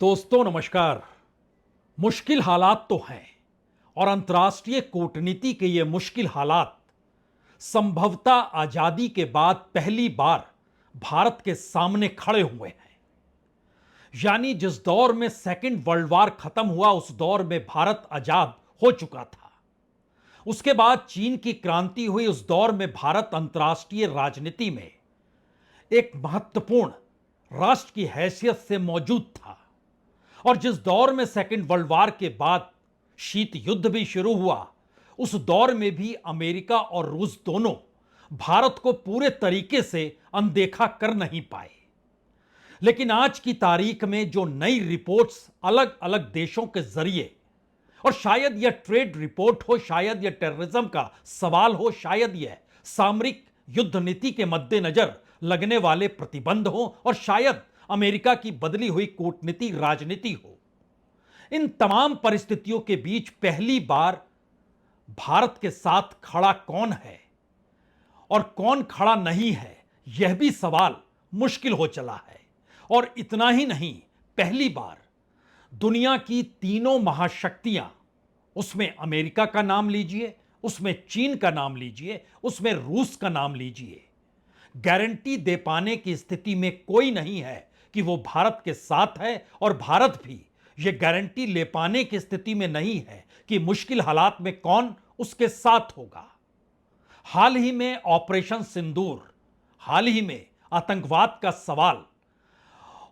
दोस्तों नमस्कार। मुश्किल हालात तो हैं और अंतर्राष्ट्रीय कूटनीति के ये मुश्किल हालात संभवतः आजादी के बाद पहली बार भारत के सामने खड़े हुए हैं। यानी जिस दौर में सेकेंड वर्ल्ड वॉर खत्म हुआ उस दौर में भारत आजाद हो चुका था। उसके बाद चीन की क्रांति हुई, उस दौर में भारत अंतर्राष्ट्रीय राजनीति में एक महत्वपूर्ण राष्ट्र की हैसियत से मौजूद था। और जिस दौर में सेकेंड वर्ल्ड वॉर के बाद शीत युद्ध भी शुरू हुआ, उस दौर में भी अमेरिका और रूस दोनों भारत को पूरे तरीके से अनदेखा कर नहीं पाए। लेकिन आज की तारीख में जो नई रिपोर्ट्स अलग अलग देशों के जरिए, और शायद यह ट्रेड रिपोर्ट हो, शायद यह टेररिज्म का सवाल हो, शायद यह सामरिक युद्ध नीति के मद्देनजर लगने वाले प्रतिबंध हो, और शायद अमेरिका की बदली हुई कूटनीति राजनीति हो, इन तमाम परिस्थितियों के बीच पहली बार भारत के साथ खड़ा कौन है और कौन खड़ा नहीं है, यह भी सवाल मुश्किल हो चला है। और इतना ही नहीं, पहली बार दुनिया की तीनों महाशक्तियां, उसमें अमेरिका का नाम लीजिए, उसमें चीन का नाम लीजिए, उसमें रूस का नाम लीजिए, गारंटी दे पाने की स्थिति में कोई नहीं है कि वो भारत के साथ है, और भारत भी यह गारंटी ले पाने की स्थिति में नहीं है कि मुश्किल हालात में कौन उसके साथ होगा। हाल ही में ऑपरेशन सिंदूर, हाल ही में आतंकवाद का सवाल,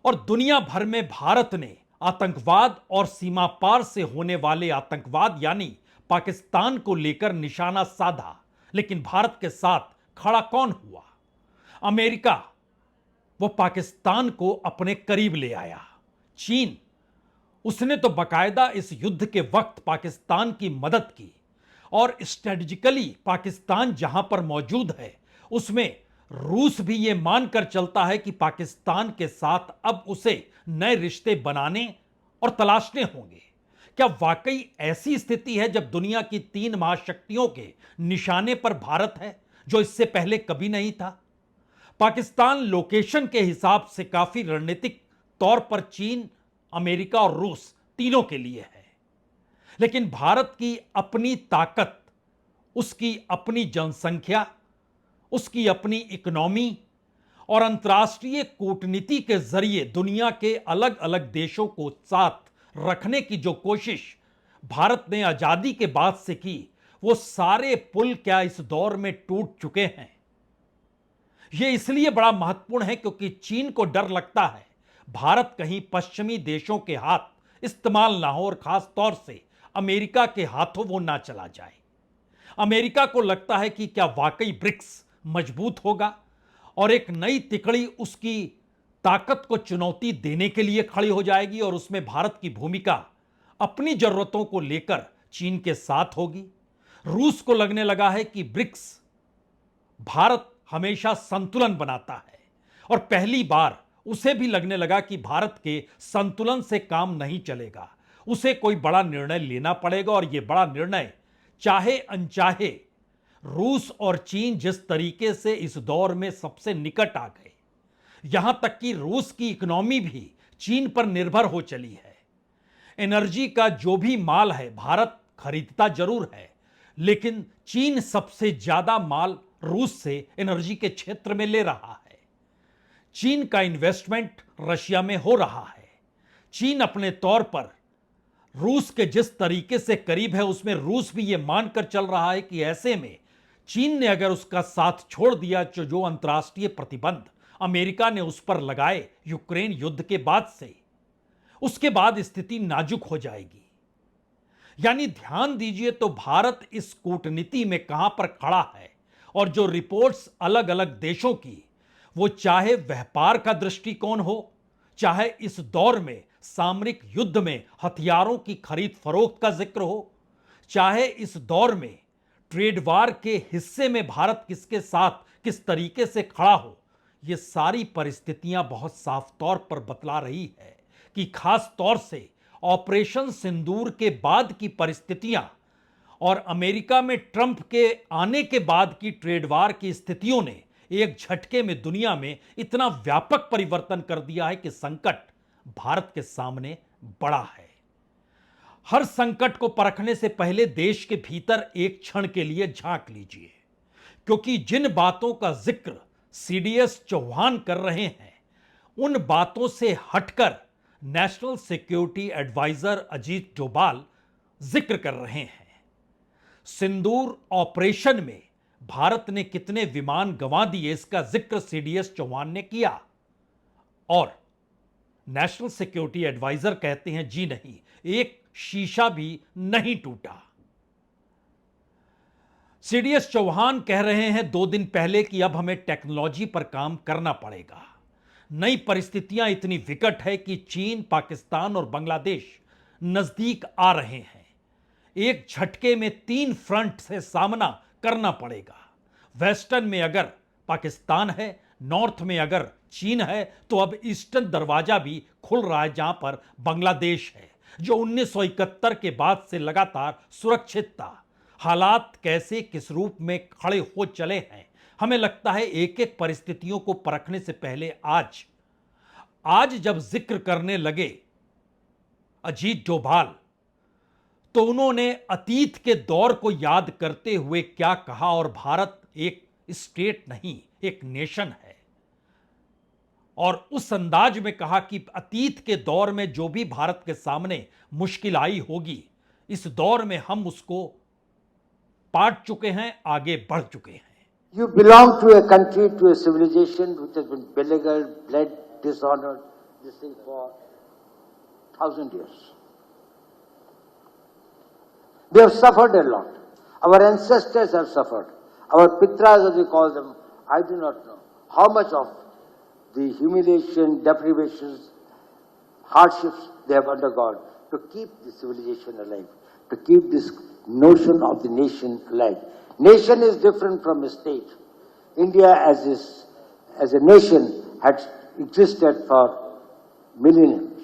और दुनिया भर में भारत ने आतंकवाद और सीमा पार से होने वाले आतंकवाद यानी पाकिस्तान को लेकर निशाना साधा। लेकिन भारत के साथ खड़ा कौन हुआ? अमेरिका, वो पाकिस्तान को अपने करीब ले आया। चीन, उसने तो बाकायदा इस युद्ध के वक्त पाकिस्तान की मदद की, और स्ट्रेटेजिकली पाकिस्तान जहां पर मौजूद है उसमें रूस भी यह मानकर चलता है कि पाकिस्तान के साथ अब उसे नए रिश्ते बनाने और तलाशने होंगे। क्या वाकई ऐसी स्थिति है जब दुनिया की तीन महाशक्तियों के निशाने पर भारत है, जो इससे पहले कभी नहीं था? पाकिस्तान लोकेशन के हिसाब से काफी रणनीतिक तौर पर चीन, अमेरिका और रूस तीनों के लिए है। लेकिन भारत की अपनी ताकत, उसकी अपनी जनसंख्या, उसकी अपनी इकोनॉमी और अंतर्राष्ट्रीय कूटनीति के जरिए दुनिया के अलग अलग देशों को साथ रखने की जो कोशिश भारत ने आजादी के बाद से की, वो सारे पुल क्या इस दौर में टूट चुके हैं? यह इसलिए बड़ा महत्वपूर्ण है क्योंकि चीन को डर लगता है भारत कहीं पश्चिमी देशों के हाथ इस्तेमाल ना हो, और खास तौर से अमेरिका के हाथों वो ना चला जाए। अमेरिका को लगता है कि क्या वाकई ब्रिक्स मजबूत होगा और एक नई तिकड़ी उसकी ताकत को चुनौती देने के लिए खड़ी हो जाएगी, और उसमें भारत की भूमिका अपनी जरूरतों को लेकर चीन के साथ होगी। रूस को लगने लगा है कि ब्रिक्स भारत हमेशा संतुलन बनाता है, और पहली बार उसे भी लगने लगा कि भारत के संतुलन से काम नहीं चलेगा, उसे कोई बड़ा निर्णय लेना पड़ेगा। और यह बड़ा निर्णय चाहे अनचाहे रूस और चीन जिस तरीके से इस दौर में सबसे निकट आ गए, यहां तक कि रूस की इकोनॉमी भी चीन पर निर्भर हो चली है। एनर्जी का जो भी माल है भारत खरीदता जरूर है, लेकिन चीन सबसे ज्यादा माल रूस से एनर्जी के क्षेत्र में ले रहा है। चीन का इन्वेस्टमेंट रशिया में हो रहा है। चीन अपने तौर पर रूस के जिस तरीके से करीब है, उसमें रूस भी यह मानकर चल रहा है कि ऐसे में चीन ने अगर उसका साथ छोड़ दिया, जो अंतर्राष्ट्रीय प्रतिबंध अमेरिका ने उस पर लगाए यूक्रेन युद्ध के बाद से, उसके बाद स्थिति नाजुक हो जाएगी। यानी ध्यान दीजिए तो भारत इस कूटनीति में कहां पर खड़ा है, और जो रिपोर्ट्स अलग अलग देशों की, वो चाहे व्यापार का दृष्टिकोण हो, चाहे इस दौर में सामरिक युद्ध में हथियारों की खरीद फरोख्त का जिक्र हो, चाहे इस दौर में ट्रेड वार के हिस्से में भारत किसके साथ किस तरीके से खड़ा हो, ये सारी परिस्थितियां बहुत साफ तौर पर बतला रही है कि खास तौर से ऑपरेशन सिंदूर के बाद की परिस्थितियां और अमेरिका में ट्रंप के आने के बाद की ट्रेड वार की स्थितियों ने एक झटके में दुनिया में इतना व्यापक परिवर्तन कर दिया है कि संकट भारत के सामने बड़ा है। हर संकट को परखने से पहले देश के भीतर एक क्षण के लिए झांक लीजिए, क्योंकि जिन बातों का जिक्र सीडीएस चौहान कर रहे हैं उन बातों से हटकर national security adviser Ajit Doval जिक्र कर रहे हैं। सिंदूर ऑपरेशन में भारत ने कितने विमान गंवा दिए इसका जिक्र सीडीएस चौहान ने किया, और नेशनल सिक्योरिटी एडवाइजर कहते हैं जी नहीं, एक शीशा भी नहीं टूटा। सीडीएस चौहान कह रहे हैं 2 दिन पहले कि अब हमें टेक्नोलॉजी पर काम करना पड़ेगा। नई परिस्थितियां इतनी विकट है कि चीन, पाकिस्तान और बांग्लादेश नजदीक आ रहे हैं। एक झटके में 3 फ्रंट से सामना करना पड़ेगा। वेस्टर्न में अगर पाकिस्तान है, नॉर्थ में अगर चीन है, तो अब ईस्टर्न दरवाजा भी खुल रहा है जहां पर बांग्लादेश है, जो 1971 के बाद से लगातार सुरक्षित था। हालात कैसे किस रूप में खड़े हो चले हैं, हमें लगता है एक एक परिस्थितियों को परखने से पहले आज जब जिक्र करने लगे अजीत डोभाल, तो उन्होंने अतीत के दौर को याद करते हुए क्या कहा, और भारत एक स्टेट नहीं एक नेशन है, और उस अंदाज में कहा कि अतीत के दौर में जो भी भारत के सामने मुश्किल आई होगी, इस दौर में हम उसको पाट चुके हैं, आगे बढ़ चुके हैं। You belong to a country, to a civilization which has been beleaguered, bled, dishonored, this thing for 1,000 years. They have suffered a lot. Our ancestors have suffered. Our pitras, as we call them, I do not know how much of the humiliation, deprivations, hardships they have undergone to keep the civilization alive, to keep this notion of the nation alive. Nation is different from a state. India as a nation had existed for millenniums.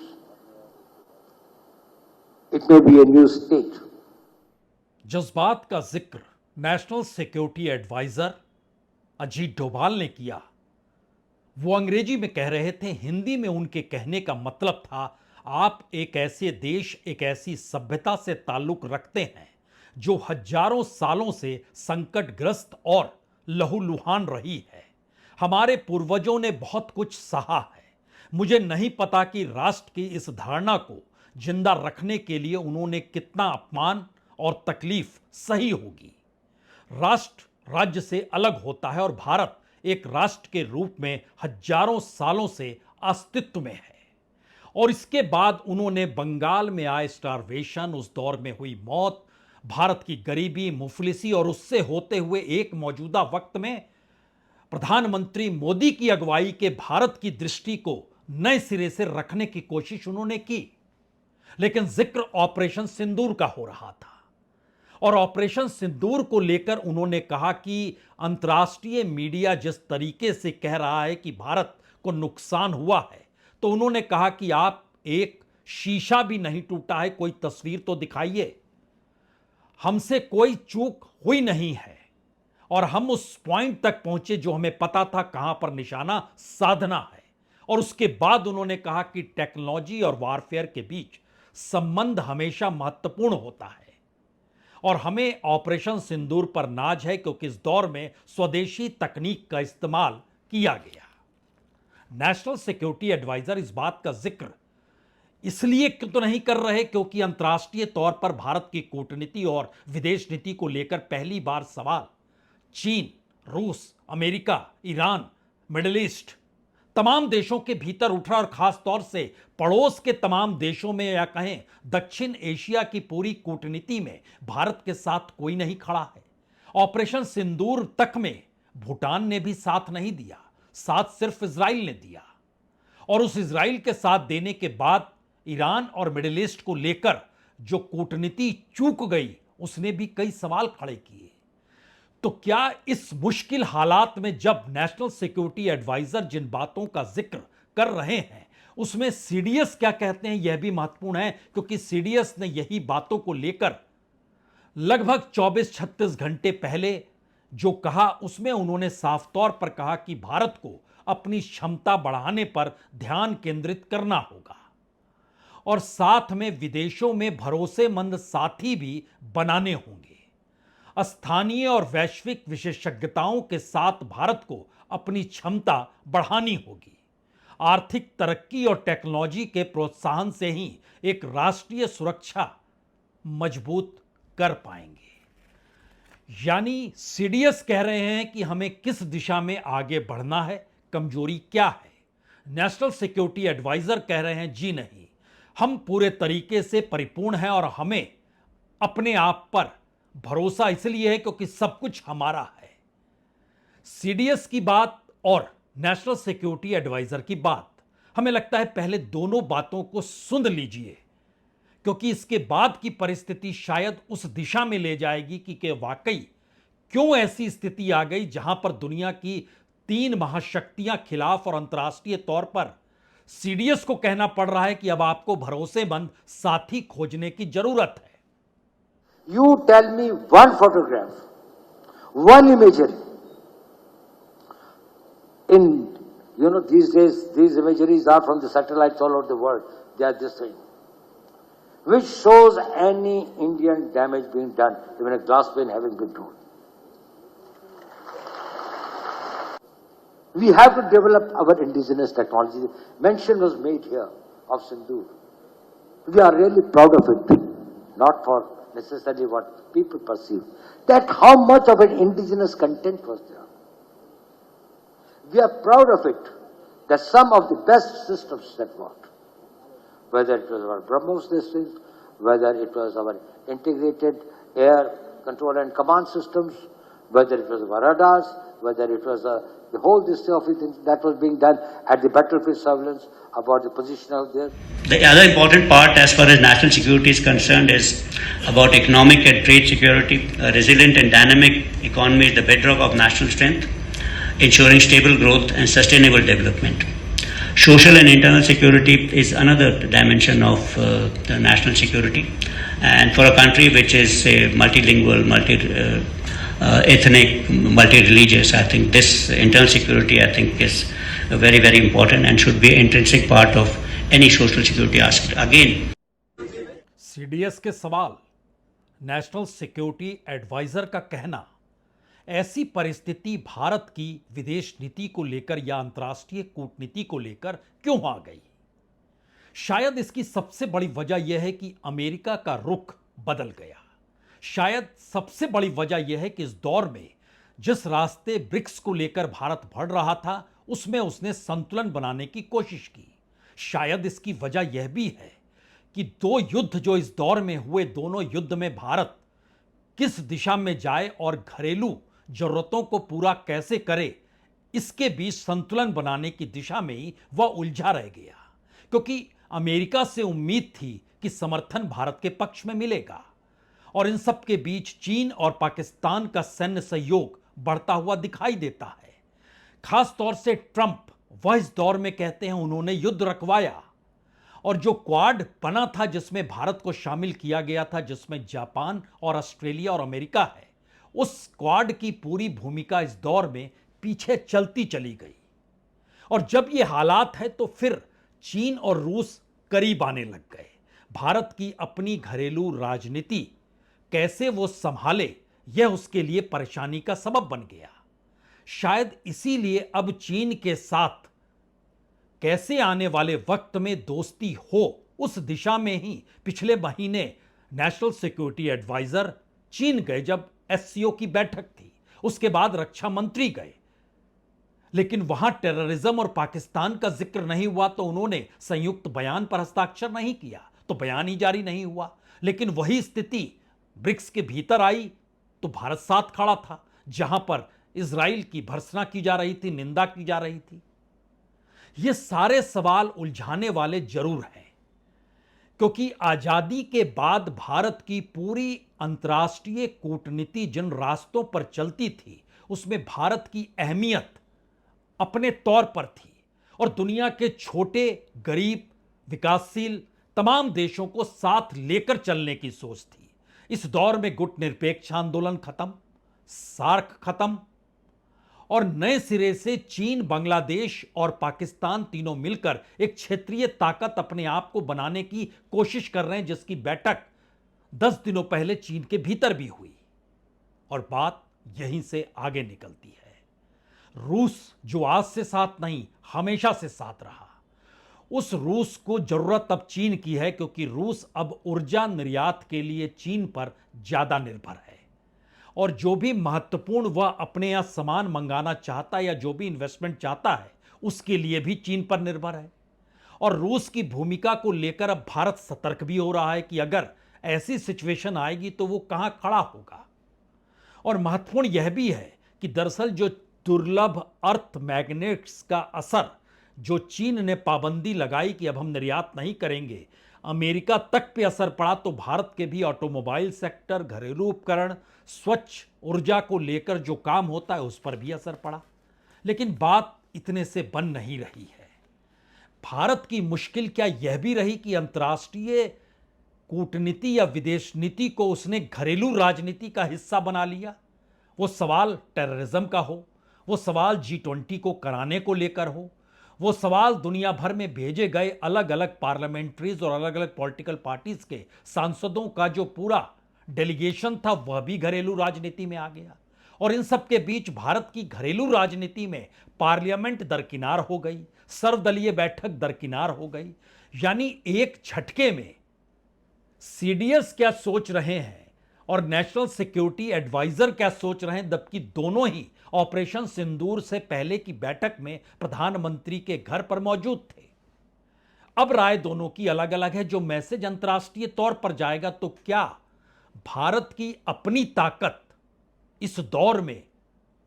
It may be a new state. जज्बात का जिक्र national security adviser Ajit Doval ने किया। वो अंग्रेजी में कह रहे थे, हिंदी में उनके कहने का मतलब था आप एक ऐसे देश, एक ऐसी सभ्यता से ताल्लुक रखते हैं जो हजारों सालों से संकटग्रस्त और लहूलुहान रही है। हमारे पूर्वजों ने बहुत कुछ सहा है। मुझे नहीं पता कि राष्ट्र की इस धारणा को जिंदा रखने के लिए उन्होंने कितना अपमान और तकलीफ सही होगी। राष्ट्र राज्य से अलग होता है और भारत एक राष्ट्र के रूप में हजारों सालों से अस्तित्व में है। और इसके बाद उन्होंने बंगाल में आए स्टारवेशन, उस दौर में हुई मौत, भारत की गरीबी, मुफलिसी और उससे होते हुए एक मौजूदा वक्त में प्रधानमंत्री मोदी की अगुवाई के भारत की दृष्टि को नए सिरे से रखने की कोशिश उन्होंने की। लेकिन जिक्र ऑपरेशन सिंदूर का हो रहा था, और ऑपरेशन सिंदूर को लेकर उन्होंने कहा कि अंतर्राष्ट्रीय मीडिया जिस तरीके से कह रहा है कि भारत को नुकसान हुआ है, तो उन्होंने कहा कि आप एक शीशा भी नहीं टूटा है, कोई तस्वीर तो दिखाइए। हमसे कोई चूक हुई नहीं है और हम उस पॉइंट तक पहुंचे जो हमें पता था कहां पर निशाना साधना है। और उसके बाद उन्होंने कहा कि टेक्नोलॉजी और वारफेयर के बीच संबंध हमेशा महत्वपूर्ण होता है और हमें ऑपरेशन सिंदूर पर नाज है क्योंकि इस दौर में स्वदेशी तकनीक का इस्तेमाल किया गया। नेशनल सिक्योरिटी एडवाइजर इस बात का जिक्र इसलिए तो नहीं कर रहे क्योंकि अंतर्राष्ट्रीय तौर पर भारत की कूटनीति और विदेश नीति को लेकर पहली बार सवाल चीन, रूस, अमेरिका, ईरान, मिडिल ईस्ट तमाम देशों के भीतर उठ रहा और खास तौर से पड़ोस के तमाम देशों में या कहें दक्षिण एशिया की पूरी कूटनीति में भारत के साथ कोई नहीं खड़ा है। ऑपरेशन सिंदूर तक में भूटान ने भी साथ नहीं दिया, साथ सिर्फ इजराइल ने दिया। और उस इजराइल के साथ देने के बाद ईरान और मिडिल ईस्ट को लेकर जो कूटनीति चूक गई उसने भी कई सवाल खड़े किए। तो क्या इस मुश्किल हालात में जब नेशनल सिक्योरिटी एडवाइजर जिन बातों का जिक्र कर रहे हैं उसमें सीडीएस क्या कहते हैं यह भी महत्वपूर्ण है, क्योंकि सीडीएस ने यही बातों को लेकर लगभग 24-36 घंटे पहले जो कहा उसमें उन्होंने साफ तौर पर कहा कि भारत को अपनी क्षमता बढ़ाने पर ध्यान केंद्रित करना होगा। और साथ में विदेशों में भरोसेमंद साथी भी बनाने होंगे। स्थानीय और वैश्विक विशेषज्ञताओं के साथ भारत को अपनी क्षमता बढ़ानी होगी। आर्थिक तरक्की और टेक्नोलॉजी के प्रोत्साहन से ही एक राष्ट्रीय सुरक्षा मजबूत कर पाएंगे। यानी सीडीएस कह रहे हैं कि हमें किस दिशा में आगे बढ़ना है, कमजोरी क्या है। नेशनल सिक्योरिटी एडवाइजर कह रहे हैं जी नहीं, हम पूरे तरीके से परिपूर्ण हैं और हमें अपने आप पर भरोसा इसलिए है क्योंकि सब कुछ हमारा है। सीडीएस की बात और नेशनल सिक्योरिटी एडवाइजर की बात, हमें लगता है पहले दोनों बातों को सुन लीजिए, क्योंकि इसके बाद की परिस्थिति शायद उस दिशा में ले जाएगी कि वाकई क्यों ऐसी स्थिति आ गई जहां पर दुनिया की 3 महाशक्तियां खिलाफ और अंतर्राष्ट्रीय तौर पर सीडीएस को कहना पड़ रहा है कि अब आपको भरोसेमंद साथी खोजने की जरूरत है। You tell me one photograph, one imagery. These days, these imageries are from the satellites all over the world. They are this thing, which shows any Indian damage being done, even a glass pane having been torn. We have to develop our indigenous technology. Mention was made here of Sindoor. We are really proud of it, not for necessarily what people perceive, that how much of an indigenous content was there. We are proud of it, that some of the best systems that worked, whether it was our BrahMos systems, whether it was our integrated air control and command systems, whether it was our radars, whether it was the whole this of it that was being done at the battlefield surveillance about the position out there. The other important part as far as national security is concerned is about economic and trade security. A resilient and dynamic economy is the bedrock of national strength, ensuring stable growth and sustainable development. Social and internal security is another dimension of the national security, and for a country which is multilingual, ethnic, multi-religious, I think this internal security is very, very important and should be an intrinsic part of any social security aspect. Again, CDS के सवाल, national security adviser का कहना, ऐसी परिस्थिति भारत की विदेश नीति को लेकर या अंतर्राष्ट्रीय कूटनीति को लेकर क्यों आ गई? शायद इसकी सबसे बड़ी वजह यह है कि अमेरिका का रुख बदल गया। शायद सबसे बड़ी वजह यह है कि इस दौर में जिस रास्ते ब्रिक्स को लेकर भारत बढ़ रहा था, उसमें उसने संतुलन बनाने की कोशिश की। शायद इसकी वजह यह भी है कि 2 युद्ध जो इस दौर में हुए, दोनों युद्ध में भारत किस दिशा में जाए और घरेलू जरूरतों को पूरा कैसे करे, इसके बीच संतुलन बनाने की दिशा में ही वह उलझा रह गया, क्योंकि अमेरिका से उम्मीद थी कि समर्थन भारत के पक्ष में मिलेगा और इन सब के बीच चीन और पाकिस्तान का सैन्य सहयोग बढ़ता हुआ दिखाई देता है। खास तौर से ट्रंप, वह इस दौर में कहते हैं उन्होंने युद्ध रखवाया, और जो क्वाड बना था जिसमें भारत को शामिल किया गया था, जिसमें जापान और ऑस्ट्रेलिया और अमेरिका है, उस क्वाड की पूरी भूमिका इस दौर में पीछे चलती चली गई। और जब ये हालात है तो फिर चीन और रूस करीब आने लग गए। भारत की अपनी घरेलू राजनीति कैसे वो संभाले, यह उसके लिए परेशानी का सबब बन गया। शायद इसीलिए अब चीन के साथ कैसे आने वाले वक्त में दोस्ती हो, उस दिशा में ही पिछले महीने नेशनल सिक्योरिटी एडवाइजर चीन गए। जब एससीओ की बैठक थी, उसके बाद रक्षा मंत्री गए, लेकिन वहां टेररिज्म और पाकिस्तान का जिक्र नहीं हुआ, तो उन्होंने संयुक्त बयान पर हस्ताक्षर नहीं किया, तो बयान ही जारी नहीं हुआ। लेकिन वही स्थिति ब्रिक्स के भीतर आई तो भारत साथ खड़ा था, जहां पर इजराइल की भर्त्सना की जा रही थी, निंदा की जा रही थी। ये सारे सवाल उलझाने वाले जरूर हैं, क्योंकि आजादी के बाद भारत की पूरी अंतर्राष्ट्रीय कूटनीति जिन रास्तों पर चलती थी, उसमें भारत की अहमियत अपने तौर पर थी और दुनिया के छोटे, गरीब, विकासशील तमाम देशों को साथ लेकर चलने की सोच थी। इस दौर में गुट निरपेक्ष आंदोलन खत्म, सार्क खत्म और नए सिरे से चीन, बांग्लादेश और पाकिस्तान तीनों मिलकर एक क्षेत्रीय ताकत अपने आप को बनाने की कोशिश कर रहे हैं, जिसकी बैठक 10 दिनों पहले चीन के भीतर भी हुई। और बात यहीं से आगे निकलती है। रूस, जो आज से साथ नहीं हमेशा से साथ रहा, उस रूस को जरूरत अब चीन की है, क्योंकि रूस अब ऊर्जा निर्यात के लिए चीन पर ज्यादा निर्भर है। और जो भी महत्वपूर्ण वह अपने यहां सामान मंगाना चाहता है या जो भी इन्वेस्टमेंट चाहता है, उसके लिए भी चीन पर निर्भर है। और रूस की भूमिका को लेकर अब भारत सतर्क भी हो रहा है कि अगर ऐसी सिचुएशन आएगी तो वो कहां खड़ा होगा। और महत्वपूर्ण यह भी है कि दरअसल जो दुर्लभ अर्थ मैग्नेट्स का असर जो चीन ने पाबंदी लगाई कि अब हम निर्यात नहीं करेंगे, अमेरिका तक पे असर पड़ा, तो भारत के भी ऑटोमोबाइल सेक्टर, घरेलू उपकरण, स्वच्छ ऊर्जा को लेकर जो काम होता है उस पर भी असर पड़ा। लेकिन बात इतने से बन नहीं रही है। भारत की मुश्किल क्या यह भी रही कि अंतर्राष्ट्रीय कूटनीति या विदेश नीति को उसने घरेलू राजनीति का हिस्सा बना लिया। वो सवाल टेररिज्म का हो, वो सवाल G20 को कराने को लेकर हो, वो सवाल दुनिया भर में भेजे गए अलग अलग पार्लियामेंट्रीज और अलग अलग पॉलिटिकल पार्टीज के सांसदों का जो पूरा डेलीगेशन था, वह भी घरेलू राजनीति में आ गया। और इन सब के बीच भारत की घरेलू राजनीति में पार्लियामेंट दरकिनार हो गई, सर्वदलीय बैठक दरकिनार हो गई। यानी एक झटके में CDS क्या सोच रहे हैं और नेशनल सिक्योरिटी एडवाइजर क्या सोच रहे हैं, जबकि दोनों ही ऑपरेशन सिंदूर से पहले की बैठक में प्रधानमंत्री के घर पर मौजूद थे। अब राय दोनों की अलग अलग है। जो मैसेज अंतर्राष्ट्रीय तौर पर जाएगा, तो क्या भारत की अपनी ताकत इस दौर में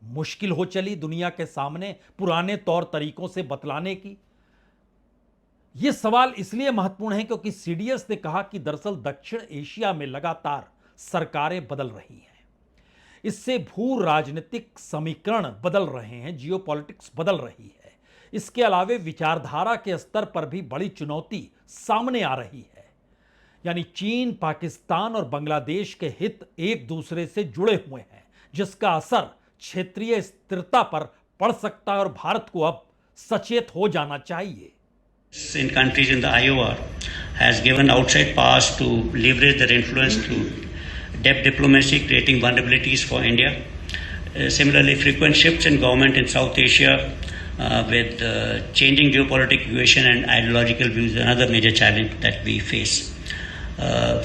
मुश्किल हो चली दुनिया के सामने पुराने तौर तरीकों से बतलाने की? यह सवाल इसलिए महत्वपूर्ण है क्योंकि CDS ने कहा कि दरअसल दक्षिण एशिया में लगातार सरकारें बदल रही हैं। इससे भू राजनीतिक समीकरण बदल रहे हैं, जियोपॉलिटिक्स बदल रही है। इसके अलावे विचारधारा के स्तर पर भी बड़ी चुनौती सामने आ रही है। यानी चीन, पाकिस्तान और बांग्लादेश के हित एक दूसरे से जुड़े हुए हैं, जिसका असर क्षेत्रीय स्थिरता पर पड़ सकता है और भारत को अब सचेत हो जाना चाहिए। In countries in the IOR has given outside powers to leverage their influence through debt diplomacy, creating vulnerabilities for India. Similarly, frequent shifts in government in South Asia with changing geopolitical equation and ideological views is another major challenge that we face.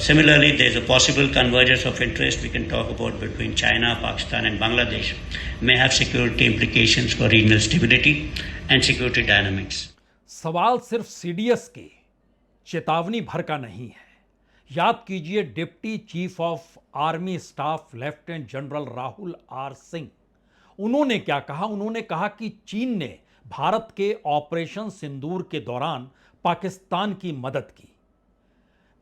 Similarly, there is a possible convergence of interest we can talk about between China, Pakistan and Bangladesh may have security implications for regional stability and security dynamics. सवाल सिर्फ CDS के चेतावनी भर का नहीं है। याद कीजिए deputy chief of army staff lieutenant general Rahul R. Singh, उन्होंने क्या कहा? उन्होंने कहा कि चीन ने भारत के ऑपरेशन सिंदूर के दौरान पाकिस्तान की मदद की।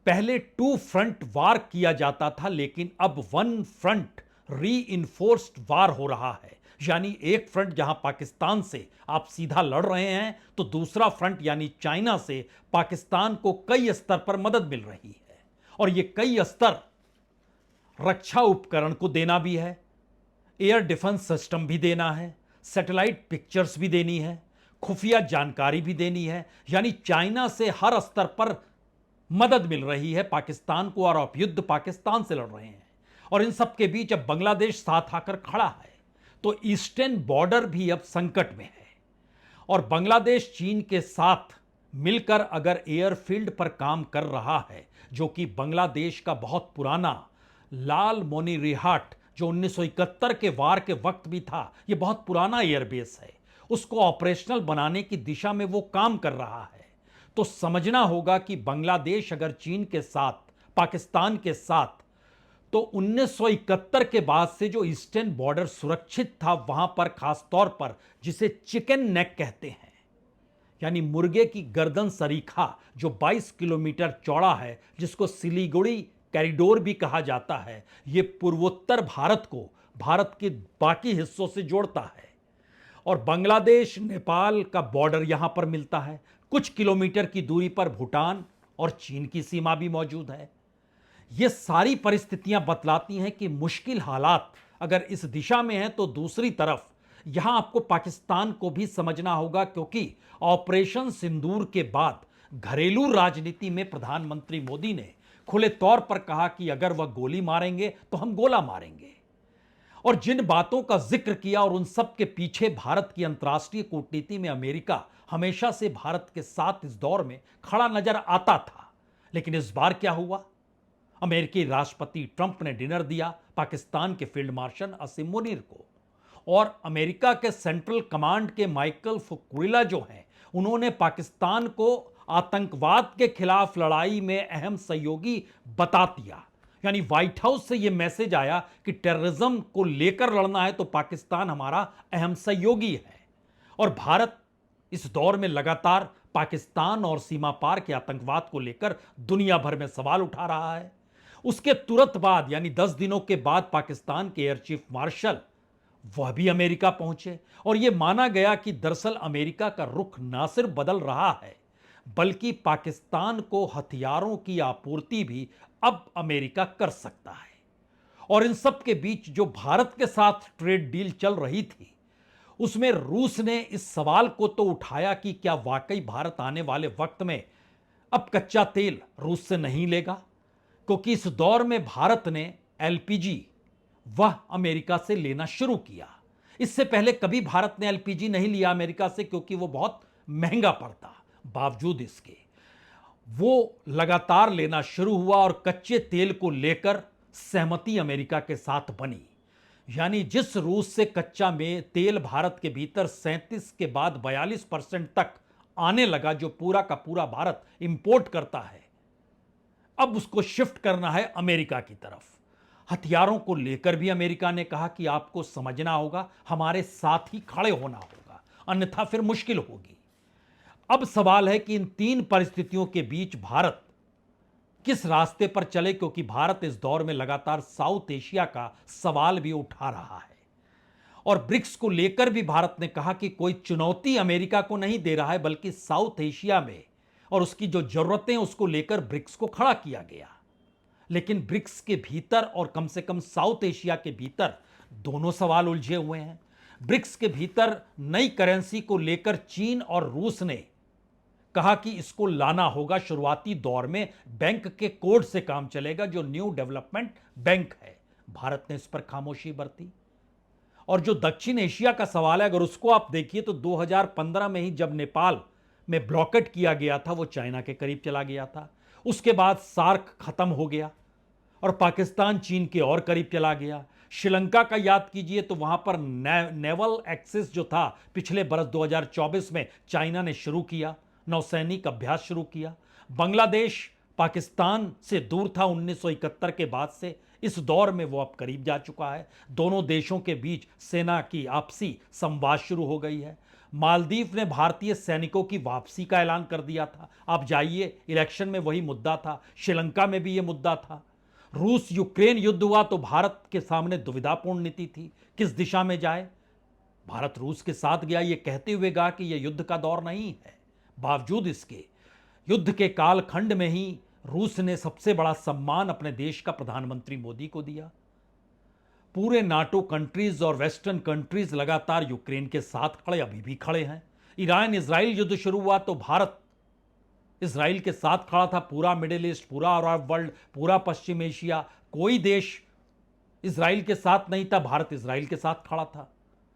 पहले 2 फ्रंट वार किया जाता था, लेकिन अब 1 फ्रंट रीइंफोर्स्ड वार हो रहा है। यानी एक फ्रंट जहां पाकिस्तान से आप सीधा लड़ रहे हैं, तो दूसरा फ्रंट यानी चाइना से पाकिस्तान को कई स्तर पर मदद मिल रही है। और ये कई स्तर रक्षा उपकरण को देना भी है, एयर डिफेंस सिस्टम भी देना है, सैटेलाइट पिक्चर्स भी देनी है, खुफिया जानकारी भी देनी है। यानी चाइना से हर स्तर पर मदद मिल रही है पाकिस्तान को, और आप युद्ध पाकिस्तान से लड़ रहे हैं। और इन सब के बीच अब बांग्लादेश साथ आकर खड़ा है, तो ईस्टर्न बॉर्डर भी अब संकट में है। और बांग्लादेश चीन के साथ मिलकर अगर एयरफील्ड पर काम कर रहा है, जो कि बांग्लादेश का बहुत पुराना लाल मोनीरिहाट, जो 1971 के वार के वक्त भी था, यह बहुत पुराना एयरबेस है, उसको ऑपरेशनल बनाने की दिशा में वो काम कर रहा है। तो समझना होगा कि बांग्लादेश अगर चीन के साथ, पाकिस्तान के साथ, तो 1971 के बाद से जो ईस्टर्न बॉर्डर सुरक्षित था, वहां पर खास तौर पर जिसे चिकन नेक कहते हैं, यानी मुर्गे की गर्दन सरीखा, जो 22 किलोमीटर चौड़ा है, जिसको सिलीगुड़ी कॉरिडोर भी कहा जाता है, यह पूर्वोत्तर भारत को भारत के बाकी हिस्सों से जोड़ता है। और बांग्लादेश नेपाल का बॉर्डर यहां पर मिलता है। कुछ किलोमीटर की दूरी पर भूटान और चीन की सीमा भी मौजूद है। ये सारी परिस्थितियां बतलाती हैं कि मुश्किल हालात अगर इस दिशा में हैं, तो दूसरी तरफ यहां आपको पाकिस्तान को भी समझना होगा, क्योंकि ऑपरेशन सिंदूर के बाद घरेलू राजनीति में प्रधानमंत्री मोदी ने खुले तौर पर कहा कि अगर वह गोली मारेंगे तो हम गोला मारेंगे। और जिन बातों का जिक्र किया और उन सब के पीछे भारत की अंतर्राष्ट्रीय कूटनीति में अमेरिका हमेशा से भारत के साथ इस दौर में खड़ा नजर आता था। लेकिन इस बार क्या हुआ? अमेरिकी राष्ट्रपति ट्रंप ने डिनर दिया पाकिस्तान के फील्ड मार्शल असीम मुनीर को, और अमेरिका के सेंट्रल कमांड के माइकल फुकुरिला जो हैं, उन्होंने पाकिस्तान को आतंकवाद के खिलाफ लड़ाई में अहम सहयोगी बता दिया। यानी व्हाइट हाउस से यह मैसेज आया कि टेररिज्म को लेकर लड़ना है तो पाकिस्तान हमारा अहम सहयोगी है। और भारत इस दौर में लगातार पाकिस्तान और सीमा पार के आतंकवाद को लेकर दुनिया भर में सवाल उठा रहा है। उसके तुरंत बाद यानी 10 दिनों के बाद पाकिस्तान के एयर चीफ मार्शल वह भी अमेरिका पहुंचे, और यह माना गया कि दरअसल अमेरिका का रुख ना सिर्फ बदल रहा है बल्कि पाकिस्तान को हथियारों की आपूर्ति भी अब अमेरिका कर सकता है। और इन सब के बीच जो भारत के साथ ट्रेड डील चल रही थी, उसमें रूस ने इस सवाल को तो उठाया कि क्या वाकई भारत आने वाले वक्त में अब कच्चा तेल रूस से नहीं लेगा, क्योंकि इस दौर में भारत ने एलपीजी वह अमेरिका से लेना शुरू किया। इससे पहले कभी भारत ने एलपीजी नहीं लिया अमेरिका से, क्योंकि वो बहुत महंगा पड़ता। बावजूद इसके वो लगातार लेना शुरू हुआ और कच्चे तेल को लेकर सहमति अमेरिका के साथ बनी। यानी जिस रूस से कच्चा में तेल भारत के भीतर 37 के बाद 42% तक आने लगा, जो पूरा का पूरा भारत इंपोर्ट करता है, अब उसको शिफ्ट करना है अमेरिका की तरफ। हथियारों को लेकर भी अमेरिका ने कहा कि आपको समझना होगा, हमारे साथ ही खड़े होना होगा, अन्यथा फिर मुश्किल होगी। अब सवाल है कि इन तीन परिस्थितियों के बीच भारत किस रास्ते पर चले, क्योंकि भारत इस दौर में लगातार साउथ एशिया का सवाल भी उठा रहा है। और ब्रिक्स को लेकर भी भारत ने कहा कि कोई चुनौती अमेरिका को नहीं दे रहा है, बल्कि साउथ एशिया में और उसकी जो जरूरतें उसको लेकर ब्रिक्स को खड़ा किया गया। लेकिन ब्रिक्स के भीतर और कम से कम साउथ एशिया के भीतर दोनों सवाल उलझे हुए हैं। ब्रिक्स के भीतर नई करेंसी को लेकर चीन और रूस ने कहा कि इसको लाना होगा। शुरुआती दौर में बैंक के कोड से काम चलेगा, जो न्यू डेवलपमेंट बैंक है। भारत ने इस पर खामोशी बरती। और जो दक्षिण एशिया का सवाल है, अगर उसको आप देखिए तो 2015 में ही जब नेपाल में ब्लॉकेट किया गया था, वो चाइना के करीब चला गया था। उसके बाद सार्क खत्म हो गया और पाकिस्तान चीन के और करीब चला गया। श्रीलंका का याद कीजिए तो वहां पर नेवल एक्सेस जो था पिछले बरस 2024 में चाइना ने शुरू किया, नौसैनिक अभ्यास शुरू किया। बांग्लादेश पाकिस्तान से दूर था 1971 के बाद से, इस दौर में वो अब करीब जा चुका है। दोनों देशों के बीच सेना की आपसी संवाद शुरू हो गई है। मालदीव ने भारतीय सैनिकों की वापसी का ऐलान कर दिया था। आप जाइए, इलेक्शन में वही मुद्दा था। श्रीलंका में भी ये मुद्दा था। रूस यूक्रेन युद्ध हुआ तो भारत के सामने दुविधापूर्ण नीति थी, किस दिशा में जाए। भारत रूस के साथ गया ये कहते हुए कहा कि यह युद्ध का दौर नहीं है। बावजूद इसके युद्ध के कालखंड में ही रूस ने सबसे बड़ा सम्मान अपने देश का प्रधानमंत्री मोदी को दिया। पूरे नाटो कंट्रीज और वेस्टर्न कंट्रीज लगातार यूक्रेन के साथ खड़े, अभी भी खड़े हैं। ईरान इजराइल युद्ध शुरू हुआ तो भारत इजराइल के साथ खड़ा था। पूरा मिडिल ईस्ट, पूरा अरब वर्ल्ड, पूरा पश्चिम एशिया, कोई देश इजराइल के साथ नहीं था, भारत इजराइल के साथ खड़ा था।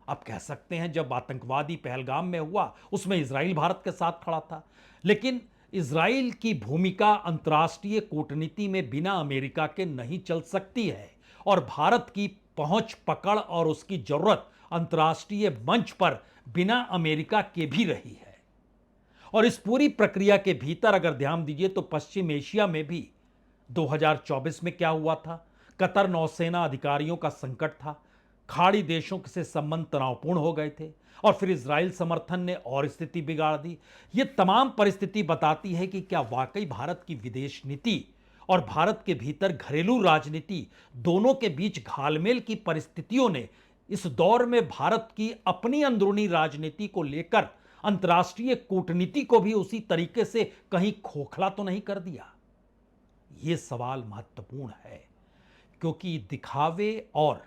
आप कह सकते हैं जब आतंकवादी पहलगाम में हुआ उसमें इजराइल भारत के साथ खड़ा था। लेकिन इजराइल की भूमिका अंतर्राष्ट्रीय कूटनीति में बिना अमेरिका के नहीं चल सकती है, और भारत की पहुंच पकड़ और उसकी जरूरत अंतर्राष्ट्रीय मंच पर बिना अमेरिका के भी रही है। और इस पूरी प्रक्रिया के भीतर अगर ध्यान दीजिए तो पश्चिम एशिया में भी 2024 में क्या हुआ था, कतर नौसेना अधिकारियों का संकट था, खाड़ी देशों से संबंध तनावपूर्ण हो गए थे, और फिर इजराइल समर्थन ने और स्थिति बिगाड़ दी। ये तमाम परिस्थिति बताती है कि क्या वाकई भारत की विदेश नीति और भारत के भीतर घरेलू राजनीति दोनों के बीच घालमेल की परिस्थितियों ने इस दौर में भारत की अपनी अंदरूनी राजनीति को लेकर अंतर्राष्ट्रीय कूटनीति को भी उसी तरीके से कहीं खोखला तो नहीं कर दिया। यह सवाल महत्वपूर्ण है, क्योंकि दिखावे और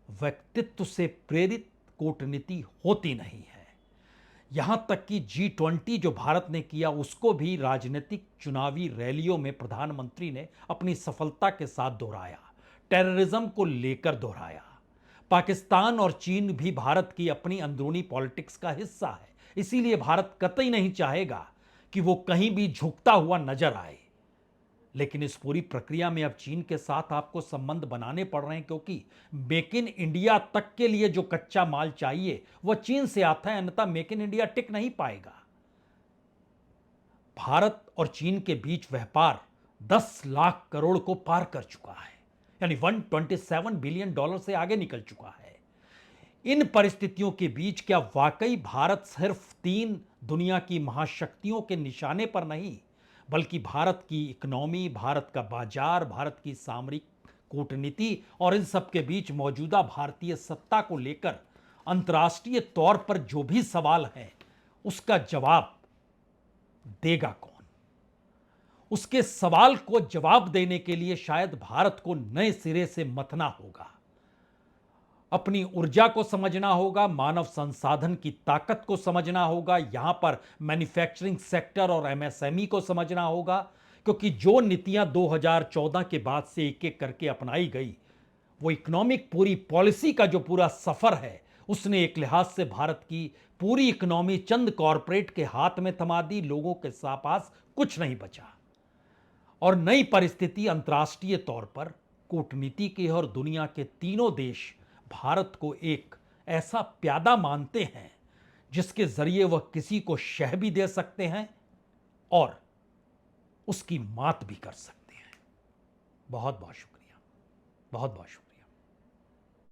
व्यक्तित्व से प्रेरित कूटनीति होती नहीं है। यहां तक कि G20 जो भारत ने किया उसको भी राजनीतिक चुनावी रैलियों में प्रधानमंत्री ने अपनी सफलता के साथ दोहराया, टेररिज्म को लेकर दोहराया। पाकिस्तान और चीन भी भारत की अपनी अंदरूनी पॉलिटिक्स का हिस्सा है, इसीलिए भारत कतई नहीं चाहेगा कि वो कहीं भी झुकता हुआ नजर आए। लेकिन इस पूरी प्रक्रिया में अब चीन के साथ आपको संबंध बनाने पड़ रहे हैं, क्योंकि मेक इन इंडिया तक के लिए जो कच्चा माल चाहिए वह चीन से आता है, अन्यथा मेक इन इंडिया टिक नहीं पाएगा। भारत और चीन के बीच व्यापार 10 लाख करोड़ को पार कर चुका है, यानी $127 बिलियन से आगे निकल चुका है। इन परिस्थितियों के बीच क्या वाकई भारत सिर्फ 3 दुनिया की महाशक्तियों के निशाने पर नहीं, बल्कि भारत की इकोनॉमी, भारत का बाजार, भारत की सामरिक कूटनीति और इन सब के बीच मौजूदा भारतीय सत्ता को लेकर अंतर्राष्ट्रीय तौर पर जो भी सवाल है उसका जवाब देगा कौन? उसके सवाल को जवाब देने के लिए शायद भारत को नए सिरे से मथना होगा, अपनी ऊर्जा को समझना होगा, मानव संसाधन की ताकत को समझना होगा, यहां पर मैन्युफैक्चरिंग सेक्टर और एमएसएमई को समझना होगा, क्योंकि जो नीतियां 2014 के बाद से एक एक करके अपनाई गई, वो इकोनॉमिक पूरी पॉलिसी का जो पूरा सफर है उसने एक लिहाज से भारत की पूरी इकोनॉमी चंद कॉरपोरेट के हाथ में थमा दी, लोगों के पास कुछ नहीं बचा। और नई परिस्थिति अंतर्राष्ट्रीय तौर पर कूटनीति की और दुनिया के तीनों देश भारत को एक ऐसा प्यादा मानते हैं जिसके जरिए वह किसी को शह भी दे सकते हैं और उसकी मात भी कर सकते हैं। बहुत बहुत शुक्रिया, बहुत बहुत शुक्रिया।